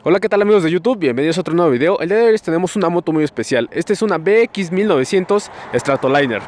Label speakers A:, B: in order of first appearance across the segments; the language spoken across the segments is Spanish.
A: Hola, ¿qué tal amigos de YouTube? Bienvenidos a otro nuevo video. El día de hoy tenemos una moto muy especial. Esta es una BX 1900 Stratoliner.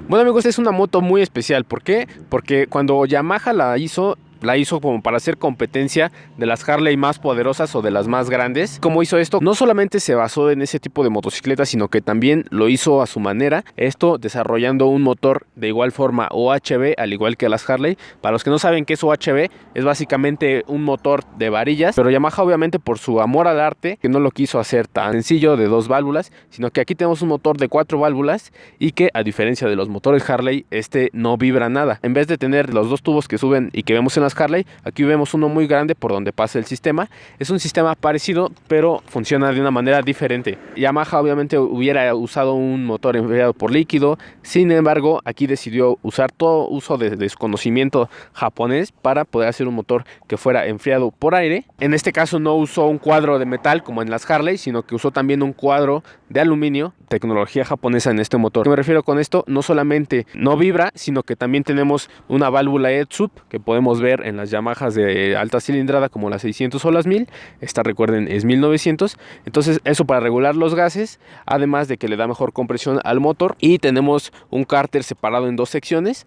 A: Bueno amigos, esta es una moto muy especial. ¿Por qué? Porque cuando Yamaha la hizo como para hacer competencia de las Harley más poderosas o de las más grandes. ¿Cómo hizo esto? No solamente se basó en ese tipo de motocicletas, sino que también lo hizo a su manera. Esto desarrollando un motor de igual forma OHB, al igual que las Harley. Para los que no saben qué es OHB, es básicamente un motor de varillas. Pero Yamaha, obviamente por su amor al arte, que no lo quiso hacer tan sencillo de 2 válvulas, sino que aquí tenemos un motor de 4 válvulas y que, a diferencia de los motores Harley, este no vibra nada. En vez de tener los 2 tubos que suben y que vemos en Harley, aquí vemos uno muy grande por donde pasa el sistema. Es un sistema parecido, pero funciona de una manera diferente. Yamaha obviamente hubiera usado un motor enfriado por líquido, sin embargo aquí decidió usar todo uso de su conocimiento japonés para poder hacer un motor que fuera enfriado por aire. En este caso no usó un cuadro de metal como en las Harley, sino que usó también un cuadro de aluminio, tecnología japonesa en este motor. ¿Qué me refiero con esto? No solamente no vibra, sino que también tenemos una válvula Edsub que podemos ver en las Yamahas de alta cilindrada como las 600 o las 1000. Esta, recuerden, es 1900. Entonces eso para regular los gases, además de que le da mejor compresión al motor. Y tenemos un cárter separado en 2 secciones.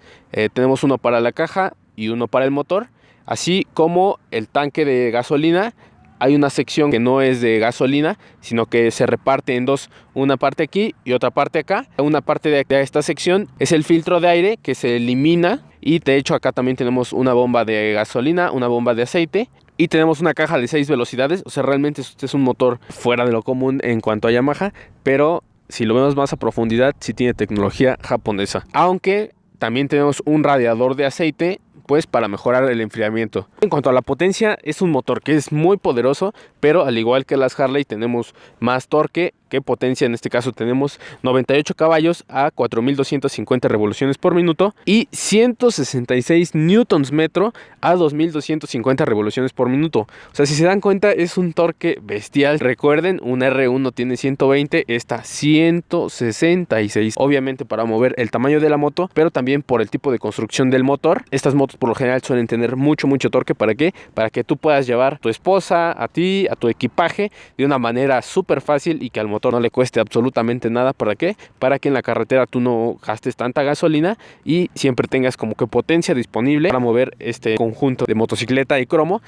A: Tenemos uno para la caja y uno para el motor, así como el tanque de gasolina. Hay una sección que no es de gasolina, sino que se reparte en 2, una parte aquí y otra parte acá. Una parte de esta sección es el filtro de aire que se elimina, y de hecho acá también tenemos una bomba de gasolina, una bomba de aceite, y tenemos una caja de 6 velocidades. O sea, realmente este es un motor fuera de lo común en cuanto a Yamaha, pero si lo vemos más a profundidad, sí tiene tecnología japonesa. Aunque también tenemos un radiador de aceite, pues para mejorar el enfriamiento. En cuanto a la potencia, es un motor que es muy poderoso, pero al igual que las Harley tenemos más torque que potencia. En este caso tenemos 98 caballos a 4250 revoluciones por minuto y 166 newtons metro a 2250 revoluciones por minuto. O sea, si se dan cuenta, es un torque bestial. Recuerden, un R1 tiene 120, esta 166. Obviamente para mover el tamaño de la moto, pero también por el tipo de construcción del motor. Estas motos por lo general suelen tener mucho torque. ¿Para qué? Para que tú puedas llevar a tu esposa, a ti, a tu equipaje de una manera súper fácil y que al motor no le cueste absolutamente nada. ¿Para qué? Para que en la carretera tú no gastes tanta gasolina y siempre tengas como que potencia disponible para mover este conjunto de motocicleta y cromo.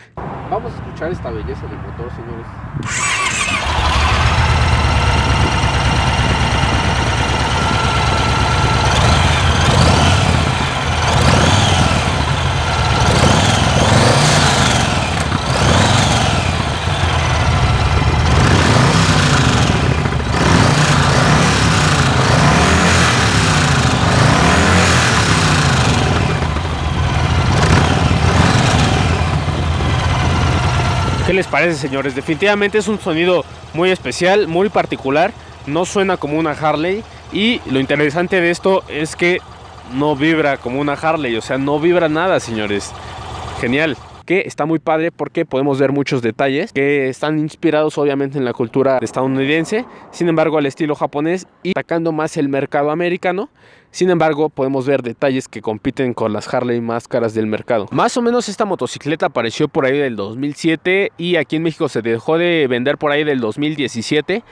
A: Vamos a escuchar esta belleza del motor, señores. ¿Qué les parece, señores? Definitivamente es un sonido muy especial, muy particular. No suena como una Harley. Y lo interesante de esto es que no vibra como una Harley. O sea, no vibra nada, señores. Genial. Que está muy padre porque podemos ver muchos detalles que están inspirados obviamente en la cultura estadounidense, sin embargo al estilo japonés, y atacando más el mercado americano. Sin embargo, podemos ver detalles que compiten con las Harley más caras del mercado. Más o menos esta motocicleta apareció por ahí del 2007 y aquí en México se dejó de vender por ahí del 2017.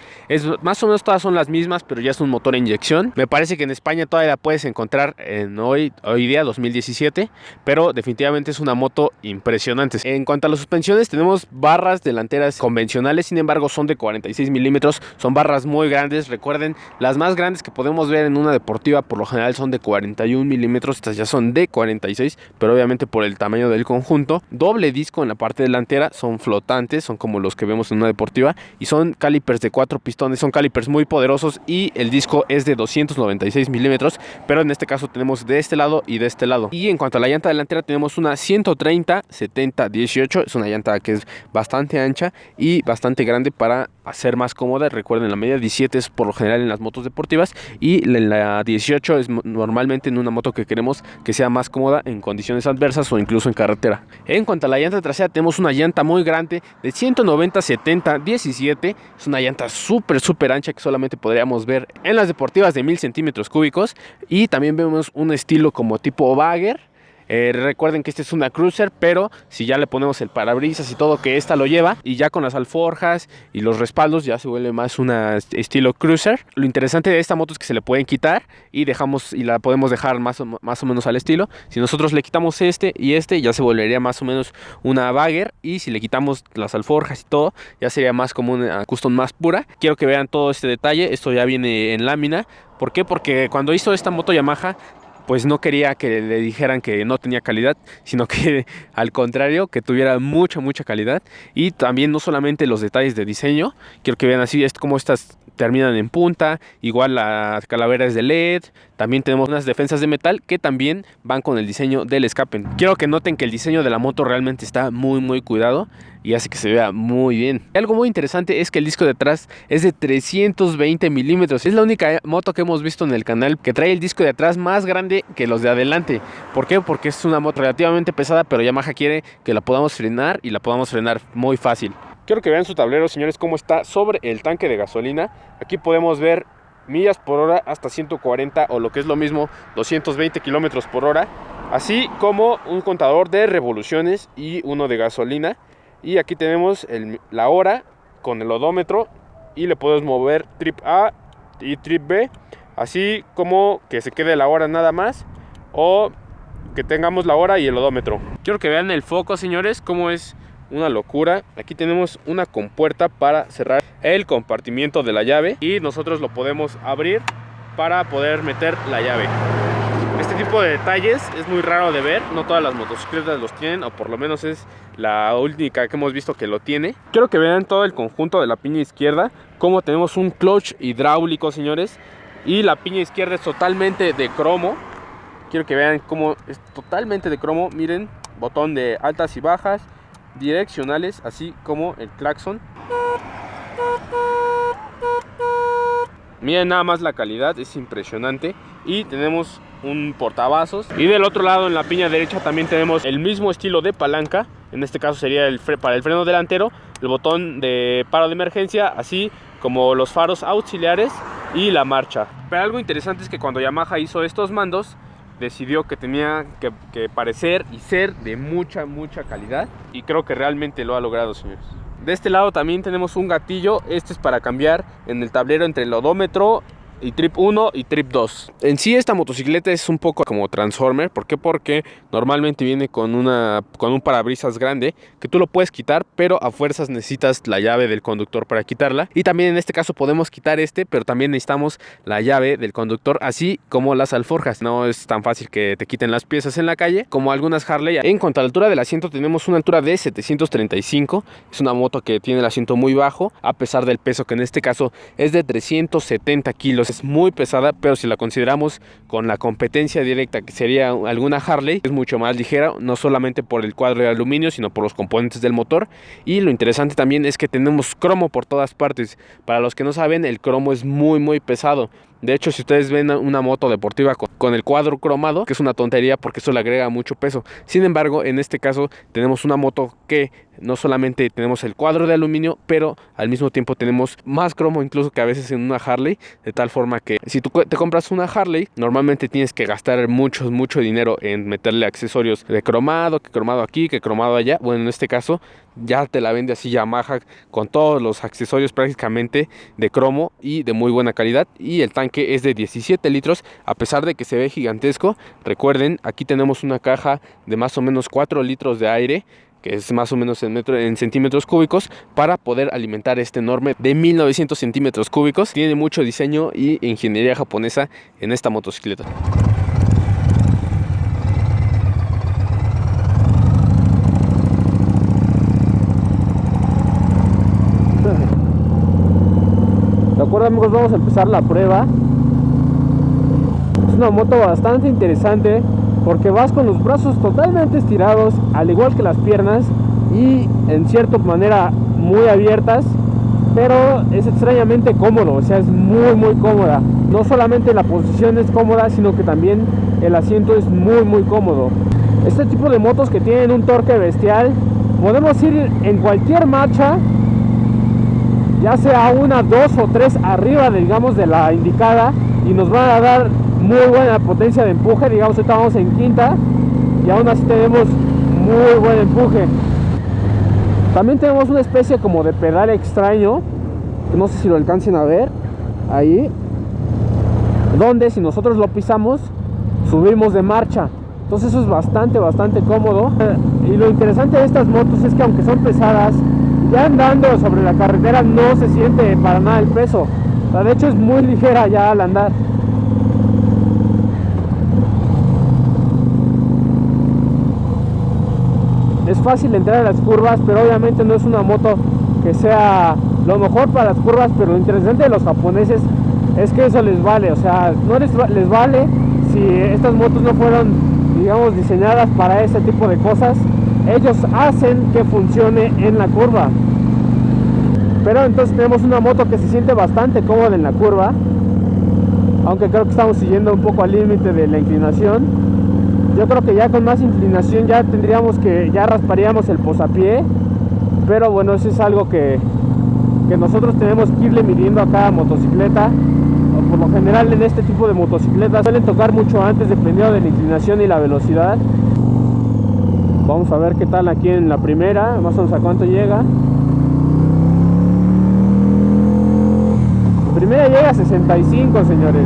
A: Más o menos todas son las mismas, pero ya es un motor a inyección. Me parece que en España todavía la puedes encontrar en hoy día 2017, pero definitivamente es una moto impresionante. En cuanto a las suspensiones, tenemos barras delanteras convencionales, sin embargo son de 46 milímetros, son barras muy grandes. Recuerden, las más grandes que podemos ver en una deportiva por lo general son de 41 milímetros, estas ya son de 46, pero obviamente por el tamaño del conjunto. Doble disco en la parte delantera, son flotantes, son como los que vemos en una deportiva, y son calipers de 4 pistones, son calipers muy poderosos, y el disco es de 296 milímetros, pero en este caso tenemos de este lado y de este lado. Y en cuanto a la llanta delantera, tenemos una 130-70-18, es una llanta que es bastante ancha y bastante grande para hacer más cómoda. Recuerden, la medida 17 es por lo general en las motos deportivas, y la 18 es normalmente en una moto que queremos que sea más cómoda en condiciones adversas o incluso en carretera. En cuanto a la llanta trasera, tenemos una llanta muy grande de 190-70-17, es una llanta súper ancha que solamente podríamos ver en las deportivas de 1000 centímetros cúbicos, y también vemos un estilo como tipo bagger. Recuerden que este es una cruiser, pero si ya le ponemos el parabrisas y todo, que esta lo lleva, y ya con las alforjas y los respaldos ya se vuelve más una estilo cruiser. Lo interesante de esta moto es que se le pueden quitar y la podemos dejar más o menos al estilo. Si nosotros le quitamos este y este, ya se volvería más o menos una bagger, y si le quitamos las alforjas y todo, ya sería más como una custom más pura. Quiero que vean todo este detalle. Esto ya viene en lámina. ¿Por qué? Porque cuando hizo esta moto Yamaha, pues no quería que le dijeran que no tenía calidad, sino que al contrario, que tuviera mucha calidad. Y también no solamente los detalles de diseño, quiero que vean así, es como estas terminan en punta, igual la calavera es de LED, también tenemos unas defensas de metal que también van con el diseño del escape. Quiero que noten que el diseño de la moto realmente está muy cuidado y hace que se vea muy bien. Algo muy interesante es que el disco de atrás es de 320 milímetros. Es la única moto que hemos visto en el canal que trae el disco de atrás más grande que los de adelante. ¿Por qué? Porque es una moto relativamente pesada, pero Yamaha quiere que la podamos frenar, y la podamos frenar muy fácil. Quiero que vean su tablero, señores, cómo está sobre el tanque de gasolina. Aquí podemos ver millas por hora hasta 140, o lo que es lo mismo, 220 kilómetros por hora, así como un contador de revoluciones y uno de gasolina. Y aquí tenemos la hora con el odómetro, y le podemos mover trip A y trip B, así como que se quede la hora nada más, o que tengamos la hora y el odómetro. Quiero que vean el foco, señores, cómo es una locura. Aquí tenemos una compuerta para cerrar el compartimiento de la llave, y nosotros lo podemos abrir para poder meter la llave. Este tipo de detalles es muy raro de ver, no todas las motocicletas los tienen, o por lo menos es la única que hemos visto que lo tiene. Quiero que vean todo el conjunto de la piña izquierda, como tenemos un clutch hidráulico, señores, y la piña izquierda es totalmente de cromo. Quiero que vean cómo es totalmente de cromo. Miren, botón de altas y bajas, direccionales, así como el claxon. Miren nada más la calidad, es impresionante. Y tenemos un portavasos, y del otro lado en la piña derecha también tenemos el mismo estilo de palanca. En este caso sería para el freno delantero, el botón de paro de emergencia, así como los faros auxiliares y la marcha. Pero algo interesante es que cuando Yamaha hizo estos mandos, decidió que tenía que parecer y ser de mucha calidad, y creo que realmente lo ha logrado, señores. De este lado también tenemos un gatillo. Este es para cambiar en el tablero entre el odómetro y trip 1 y trip 2. En sí esta motocicleta es un poco como Transformer. ¿Por qué? Porque normalmente viene con un parabrisas grande que tú lo puedes quitar, pero a fuerzas necesitas la llave del conductor para quitarla. Y también en este caso podemos quitar pero también necesitamos la llave del conductor, así como las alforjas. No es tan fácil que te quiten las piezas en la calle como algunas Harley. En cuanto a la altura del asiento, tenemos una altura de 735. Es una moto que tiene el asiento muy bajo, a pesar del peso, que en este caso es de 370 kilos. Es muy pesada, pero si la consideramos con la competencia directa, que sería alguna Harley, es mucho más ligera, no solamente por el cuadro de aluminio, sino por los componentes del motor. Y lo interesante también es que tenemos cromo por todas partes. Para los que no saben, el cromo es muy pesado. De hecho, si ustedes ven una moto deportiva con el cuadro cromado, que es una tontería porque eso le agrega mucho peso. Sin embargo, en este caso tenemos una moto que no solamente tenemos el cuadro de aluminio, pero al mismo tiempo tenemos más cromo incluso que a veces en una Harley, de tal forma que si tú te compras una Harley, normalmente tienes que gastar mucho dinero en meterle accesorios de cromado, que cromado aquí, que cromado allá. Bueno, en este caso ya te la vende así Yamaha con todos los accesorios prácticamente de cromo y de muy buena calidad, y el tanque es de 17 litros a pesar de que se ve gigantesco. Recuerden, aquí tenemos una caja de más o menos 4 litros de aire, que es más o menos en centímetros cúbicos, para poder alimentar este enorme de 1900 centímetros cúbicos. Tiene mucho diseño y ingeniería japonesa en esta motocicleta. De acuerdo, amigos, vamos a empezar la prueba. Es una moto bastante interesante porque vas con los brazos totalmente estirados, al igual que las piernas, y en cierta manera muy abiertas, pero es extrañamente cómodo. O sea, es muy cómoda. No solamente la posición es cómoda, sino que también el asiento es muy cómodo. Este tipo de motos que tienen un torque bestial, podemos ir en cualquier marcha, ya sea una, dos o tres arriba, digamos, de la indicada, y nos van a dar muy buena potencia de empuje. Digamos, ahorita vamos en quinta y aún así tenemos muy buen empuje. También tenemos una especie como de pedal extraño, que no sé si lo alcancen a ver ahí, donde si nosotros lo pisamos subimos de marcha. Entonces eso es bastante cómodo. Y lo interesante de estas motos es que aunque son pesadas, ya andando sobre la carretera no se siente para nada el peso. O sea, de hecho es muy ligera ya al andar. Es fácil entrar a las curvas, pero obviamente no es una moto que sea lo mejor para las curvas. Pero lo interesante de los japoneses es que eso les vale. O sea, no les vale si estas motos no fueron, digamos, diseñadas para ese tipo de cosas. Ellos hacen que funcione en la curva. Pero entonces tenemos una moto que se siente bastante cómoda en la curva, aunque creo que estamos siguiendo un poco al límite de la inclinación. Yo creo que ya con más inclinación ya rasparíamos el posapié, pero bueno, eso es algo que nosotros tenemos que irle midiendo a cada motocicleta. Por lo general en este tipo de motocicletas suelen tocar mucho antes, dependiendo de la inclinación y la velocidad. Vamos a ver qué tal aquí en la primera, más o menos a cuánto llega. La primera llega a 65, señores.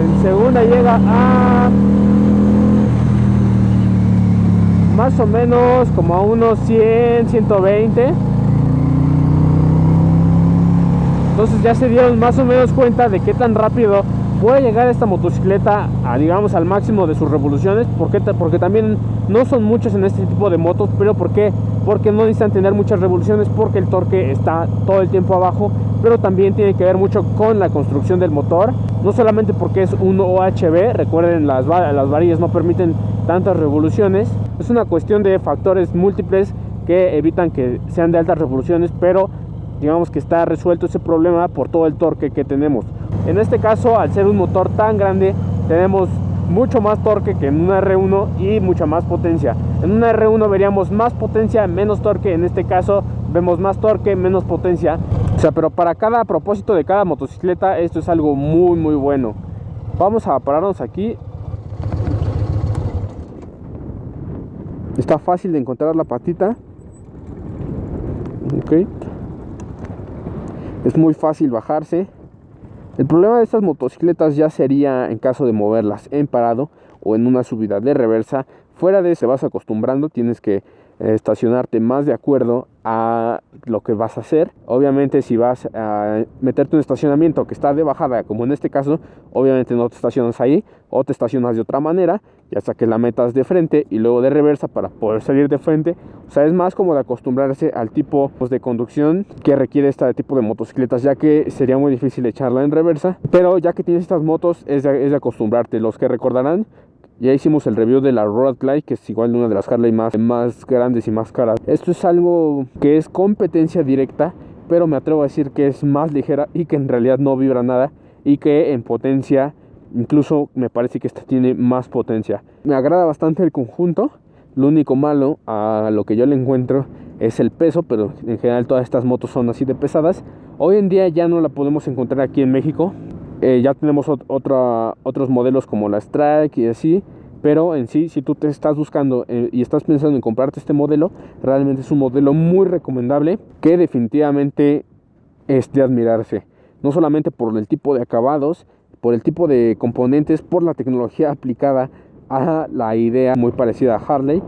A: En segunda llega a más o menos como a unos 100, 120. Entonces ya se dieron más o menos cuenta de qué tan rápido puede llegar esta motocicleta a, digamos, al máximo de sus revoluciones. Porque también no son muchas en este tipo de motos. Pero ¿por qué? Porque no necesitan tener muchas revoluciones, porque el torque está todo el tiempo abajo. Pero también tiene que ver mucho con la construcción del motor. No solamente porque es un OHB, recuerden, las varillas no permiten tantas revoluciones. Es una cuestión de factores múltiples que evitan que sean de altas revoluciones, pero digamos que está resuelto ese problema por todo el torque que tenemos. En este caso, al ser un motor tan grande, tenemos mucho más torque que en una R1 y mucha más potencia. En una R1 veríamos más potencia, menos torque. En este caso vemos más torque, menos potencia. O sea, pero para cada propósito de cada motocicleta esto es algo muy bueno. Vamos a pararnos aquí. Está fácil de encontrar la patita. Ok. Es muy fácil bajarse. El problema de estas motocicletas ya sería en caso de moverlas en parado o en una subida de reversa. Fuera de eso vas acostumbrando, tienes que estacionarte más de acuerdo a lo que vas a hacer. Obviamente si vas a meterte en un estacionamiento que está de bajada, como en este caso, obviamente no te estacionas ahí, o te estacionas de otra manera, y hasta que la metas de frente y luego de reversa para poder salir de frente. O sea, es más como de acostumbrarse al tipo de conducción que requiere este tipo de motocicletas, ya que sería muy difícil echarla en reversa. Pero ya que tienes estas motos es de acostumbrarte. Los que recordarán, ya hicimos el review de la Road Glide, que es igual una de las Harley más grandes y más caras. Esto es algo que es competencia directa pero me atrevo a decir que es más ligera y que en realidad no vibra nada, y que en potencia incluso me parece que esta tiene más potencia. Me agrada bastante el conjunto. Lo único malo a lo que yo le encuentro es el peso, pero en general todas estas motos son así de pesadas. Hoy en día ya no la podemos encontrar aquí en México. Ya tenemos otros modelos como la Strike y así, pero en sí, si tú te estás buscando y estás pensando en comprarte este modelo, realmente es un modelo muy recomendable, que definitivamente es de admirarse. No solamente por el tipo de acabados, por el tipo de componentes, por la tecnología aplicada a la idea muy parecida a Harley,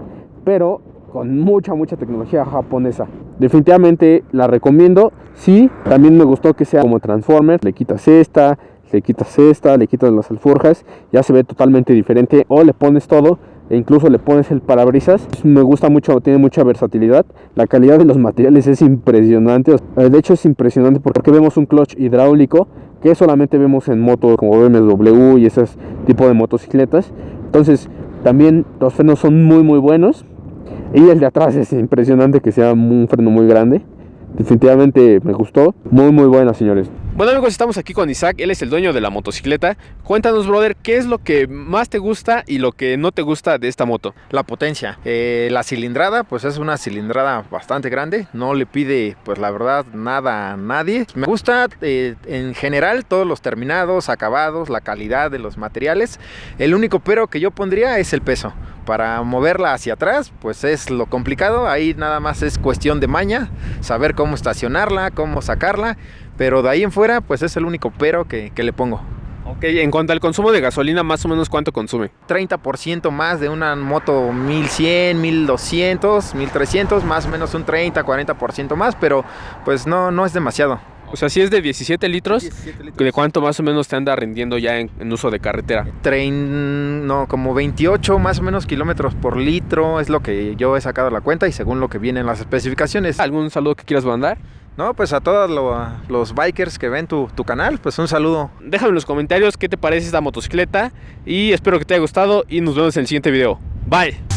A: pero con mucha tecnología japonesa. Definitivamente la recomiendo. Sí, también me gustó que sea como Transformer. Le quitas esta, le quitas las alforjas, ya se ve totalmente diferente, o le pones todo e incluso le pones el parabrisas. Me gusta mucho, tiene mucha versatilidad. La calidad de los materiales es impresionante. De hecho es impresionante porque vemos un clutch hidráulico que solamente vemos en motos como BMW y ese tipo de motocicletas. Entonces también los frenos son muy buenos, y el de atrás es impresionante que sea un freno muy grande. Definitivamente me gustó. Muy buena, señores. Bueno, amigos, estamos aquí con Isaac. Él es el dueño de la motocicleta. Cuéntanos, brother, ¿qué es lo que más te gusta y lo que no te gusta de esta moto?
B: La potencia. La cilindrada, pues es una cilindrada bastante grande. No le pide, pues la verdad, nada a nadie. Me gusta en general todos los terminados, acabados, la calidad de los materiales. El único pero que yo pondría es el peso. Para moverla hacia atrás, pues es lo complicado. Ahí nada más es cuestión de maña, saber cómo estacionarla, cómo sacarla. Pero de ahí en fuera, pues es el único pero que le pongo.
A: Ok, en cuanto al consumo de gasolina, más o menos ¿cuánto consume?
B: 30% más de una moto 1100, 1200, 1300, más o menos un 30-40% más, pero pues no es demasiado.
A: O sea, si es de 17 litros, ¿de cuánto más o menos te anda rindiendo ya en uso de carretera?
B: Como 28 más o menos kilómetros por litro es lo que yo he sacado la cuenta, y según lo que vienen las especificaciones.
A: ¿Algún saludo que quieras mandar?
B: No, pues a todos los bikers que ven tu canal, pues un saludo.
A: Déjame en los comentarios qué te parece esta motocicleta, y espero que te haya gustado, y nos vemos en el siguiente video. Bye.